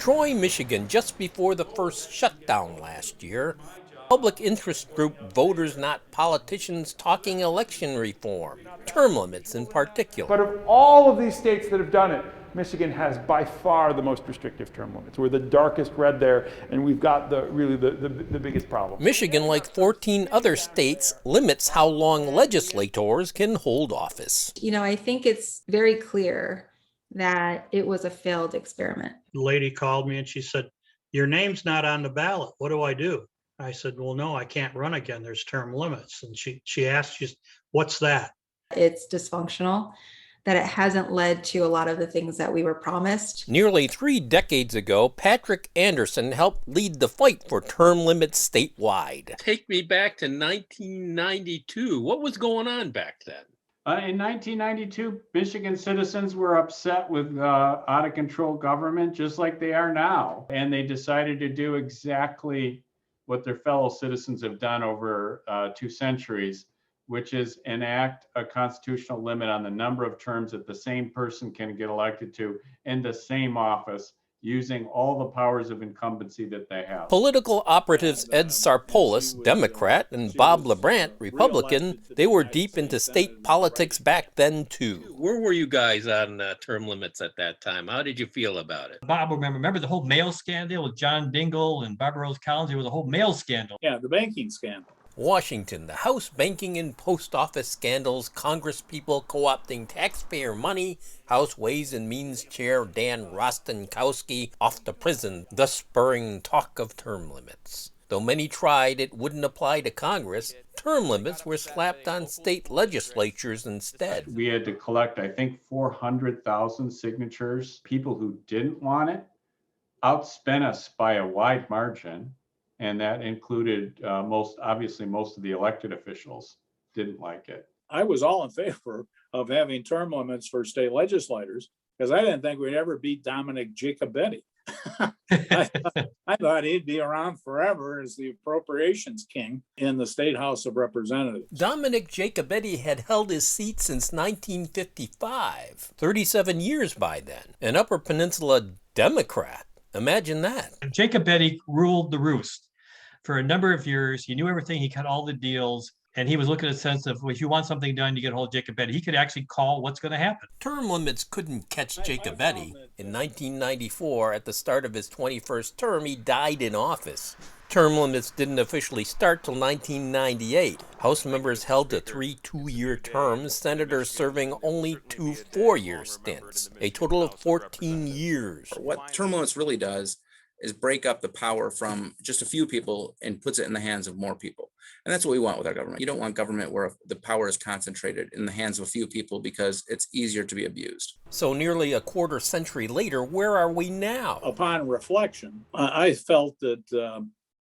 Troy, Michigan, just before the first shutdown last year, public interest group Voters Not Politicians talking election reform, term limits in particular. But of all of these states that have done it, Michigan has by far the most restrictive term limits. We're the darkest red there, and we've got the biggest problem. Michigan, like 14 other states, limits how long legislators can hold office. I think it's very clear that it was a failed experiment. The lady called me and she said, "Your name's not on the ballot. What do I do?" I said, "Well, no, I can't run again. There's term limits." And she asked, "What's that?" It's dysfunctional, that it hasn't led to a lot of the things that we were promised. Nearly 3 decades ago, Patrick Anderson helped lead the fight for term limits statewide. Take me back to 1992. What was going on back then? In 1992, Michigan citizens were upset with out of control government, just like they are now. And they decided to do exactly what their fellow citizens have done over 2 centuries, which is enact a constitutional limit on the number of terms that the same person can get elected to in the same office, using all the powers of incumbency that they have. Political operatives Ed Sarpolis, Democrat, and Bob LeBrant, Republican, they were deep into state politics back then, too. Where were you guys on term limits at that time? How did you feel about it? Bob, remember the whole mail scandal with John Dingell and Barbara Rose Collins? There was a whole mail scandal. Yeah, the banking scandal. Washington, the House banking and post office scandals, Congresspeople co-opting taxpayer money, House Ways and Means Chair Dan Rostenkowski off to prison, thus spurring talk of term limits. Though many tried it wouldn't apply to Congress, term limits were slapped on state legislatures instead. We had to collect, I think, 400,000 signatures. People who didn't want it outspent us by a wide margin. And that included most of the elected officials didn't like it. I was all in favor of having term limits for state legislators because I didn't think we'd ever beat Dominic Giacobetti. I thought he'd be around forever as the appropriations king in the State House of Representatives. Dominic Giacobetti had held his seat since 1955, 37 years by then, an Upper Peninsula Democrat. Imagine that. Giacobetti ruled the roost for a number of years. He knew everything. He cut all the deals. And he was looking at a sense of, well, if you want something done, you get a hold of Giacobetti. He could actually call what's going to happen. Term limits couldn't catch Giacobetti. In 1994, at the start of his 21st term, he died in office. Term limits didn't officially start till 1998. House members held to 3 two-year terms, senators serving only 2 four-year stints, a total of 14 years. What term limits really does is break up the power from just a few people and puts it in the hands of more people. And that's what we want with our government. You don't want government where the power is concentrated in the hands of a few people because it's easier to be abused. So nearly a quarter century later, where are we now? Upon reflection, I felt that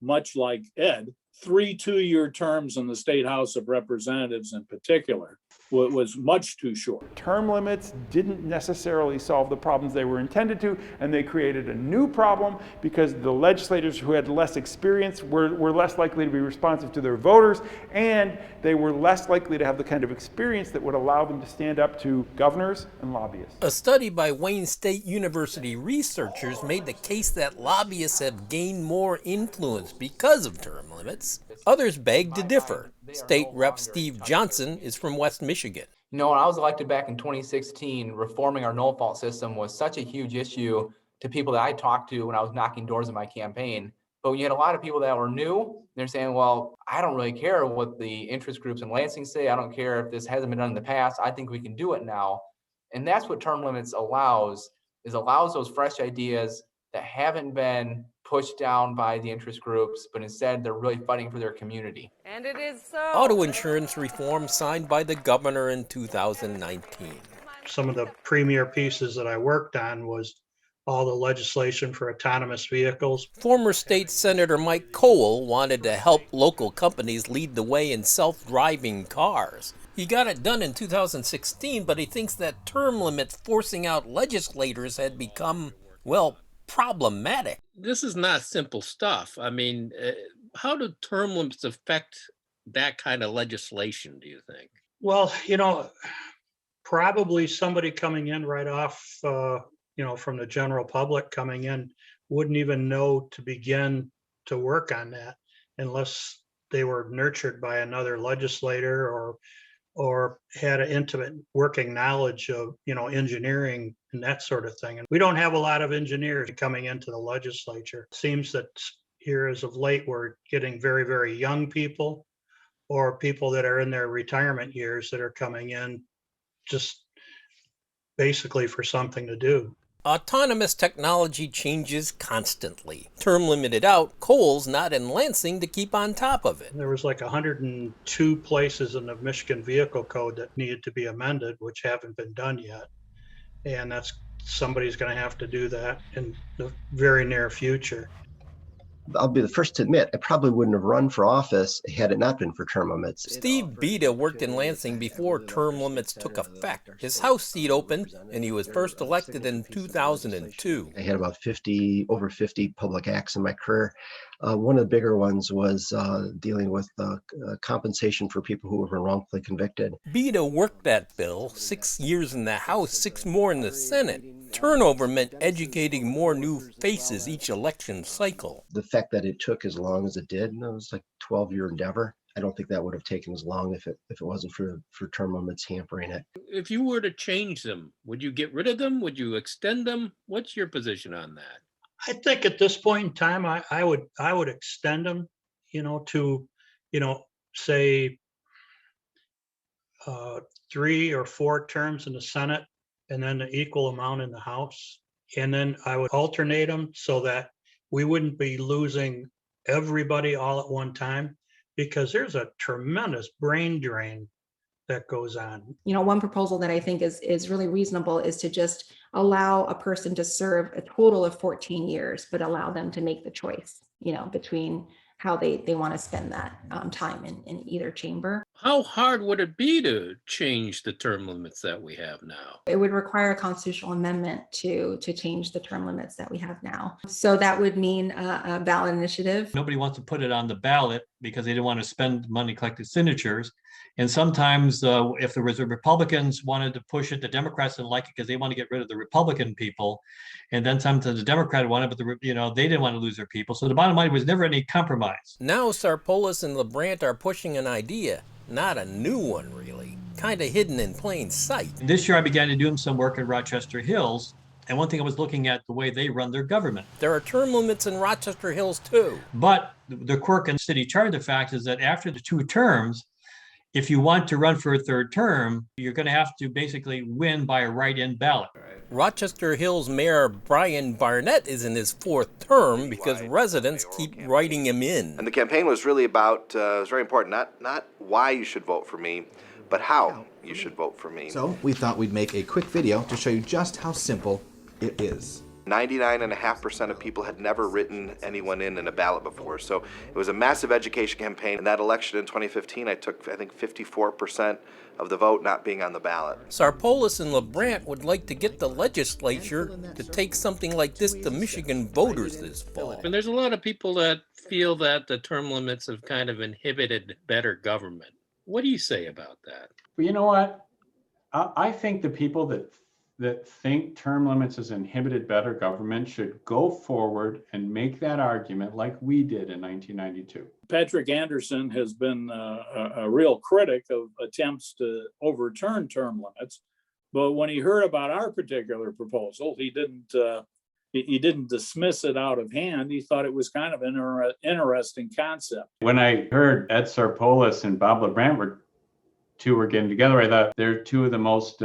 much like Ed, 3 two-year terms in the State House of Representatives in particular was much too short. Term limits didn't necessarily solve the problems they were intended to, and they created a new problem because the legislators who had less experience were less likely to be responsive to their voters, and they were less likely to have the kind of experience that would allow them to stand up to governors and lobbyists. A study by Wayne State University researchers made the case that lobbyists have gained more influence because of term limits. Others beg to differ. State Rep Steve Johnson is from West Michigan. When I was elected back in 2016, reforming our no-fault system was such a huge issue to people that I talked to when I was knocking doors in my campaign. But when you had a lot of people that were new, they're saying, well, I don't really care what the interest groups in Lansing say. I don't care if this hasn't been done in the past. I think we can do it now. And that's what term limits allows those fresh ideas that haven't been pushed down by the interest groups, but instead they're really fighting for their community. And it is so. Auto insurance reform signed by the governor in 2019. Some of the premier pieces that I worked on was all the legislation for autonomous vehicles. Former state senator Mike Cole wanted to help local companies lead the way in self-driving cars. He got it done in 2016, but he thinks that term limits forcing out legislators had become, problematic. This is not simple stuff. I mean, how do term limits affect that kind of legislation, do you think? Well, probably somebody coming in right off, from the general public coming in wouldn't even know to begin to work on that unless they were nurtured by another legislator or had an intimate working knowledge of, engineering and that sort of thing. And we don't have a lot of engineers coming into the legislature. It seems that here as of late, we're getting very, very young people or people that are in their retirement years that are coming in just basically for something to do. Autonomous technology changes constantly. Term limited out, Cole's not in Lansing to keep on top of it. There was like 102 places in the Michigan Vehicle Code that needed to be amended, which haven't been done yet. And somebody's going to have to do that in the very near future. I'll be the first to admit, I probably wouldn't have run for office had it not been for term limits. Steve Beta worked in Lansing before term limits took effect. His House seat opened, and he was first elected in 2002. I had about over 50 public acts in my career. One of the bigger ones was dealing with compensation for people who were wrongfully convicted. Beta worked that bill, 6 years in the House, 6 more in the Senate. Turnover meant educating more new faces each election cycle. The fact that it took as long as it did, it was like a 12-year endeavor. I don't think that would have taken as long if it wasn't for term limits hampering it. If you were to change them, would you get rid of them? Would you extend them? What's your position on that? I think at this point in time, I would extend them, to, say 3 or 4 terms in the Senate and then the equal amount in the House. And then I would alternate them so that we wouldn't be losing everybody all at one time, because there's a tremendous brain drain that goes on. One proposal that I think is really reasonable is to just allow a person to serve a total of 14 years, but allow them to make the choice, between how they want to spend that time in either chamber. How hard would it be to change the term limits that we have now? It would require a constitutional amendment to change the term limits that we have now. So that would mean a ballot initiative. Nobody wants to put it on the ballot because they didn't want to spend money collecting signatures. And sometimes if the Republicans wanted to push it, the Democrats didn't like it because they want to get rid of the Republican people. And then sometimes the Democrat wanted, but they didn't want to lose their people. So the bottom line was never any compromise. Now Sarpolis and LeBrant are pushing an idea, not a new one really, kind of hidden in plain sight. And this year I began to do some work in Rochester Hills. And one thing I was looking at the way they run their government. There are term limits in Rochester Hills too. But the quirk in city charter, the fact is that after the 2 terms, if you want to run for a 3rd term, you're going to have to basically win by a write-in ballot. Rochester Hills Mayor Brian Barnett is in his 4th term because residents keep writing him in. And the campaign was really about, it was very important, not why you should vote for me, but how you should vote for me. So we thought we'd make a quick video to show you just how simple it is. 99.5% of people had never written anyone in a ballot before. So it was a massive education campaign. In that election in 2015, I took, I think, 54% of the vote not being on the ballot. Sarpolis and LeBrant would like to get the legislature to take something like this to Michigan voters this fall. And there's a lot of people that feel that the term limits have kind of inhibited better government. What do you say about that? Well, you know what? I think the people that think term limits has inhibited better government should go forward and make that argument like we did in 1992. Patrick Anderson has been a real critic of attempts to overturn term limits, but when he heard about our particular proposal, he didn't dismiss it out of hand. He thought it was kind of an interesting concept. When I heard Ed Sarpolis and Bob LeBrant were getting together, I thought they're 2 of the most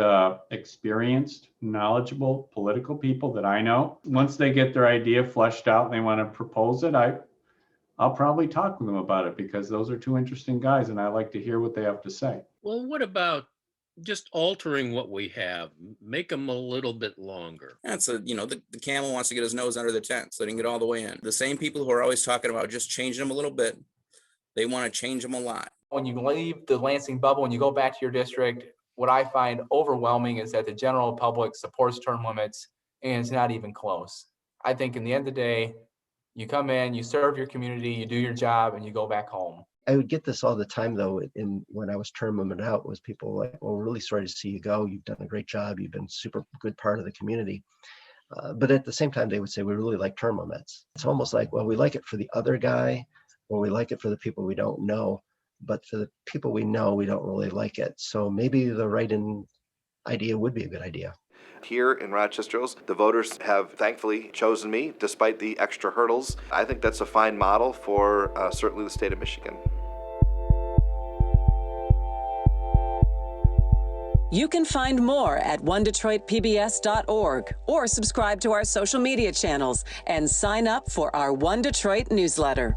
experienced, knowledgeable political people that I know. Once they get their idea fleshed out and they want to propose it, I'll probably talk with them about it, because those are 2 interesting guys and I like to hear what they have to say. Well, what about just altering what we have, make them a little bit longer? That's the camel wants to get his nose under the tent so they can get all the way in. The same people who are always talking about just changing them a little bit, they want to change them a lot. When you leave the Lansing bubble and you go back to your district, what I find overwhelming is that the general public supports term limits, and it's not even close. I think in the end of the day, you come in, you serve your community, you do your job, and you go back home. I would get this all the time, though, when I was term limited out, was people like, well, we're really sorry to see you go. You've done a great job. You've been a super good part of the community. But at the same time, they would say, we really like term limits. It's almost like, well, we like it for the other guy, or we like it for the people we don't know. But for the people we know, we don't really like it. So maybe the write-in idea would be a good idea. Here in Rochester Hills, the voters have thankfully chosen me despite the extra hurdles. I think that's a fine model for certainly the state of Michigan. You can find more at onedetroitpbs.org or subscribe to our social media channels and sign up for our One Detroit newsletter.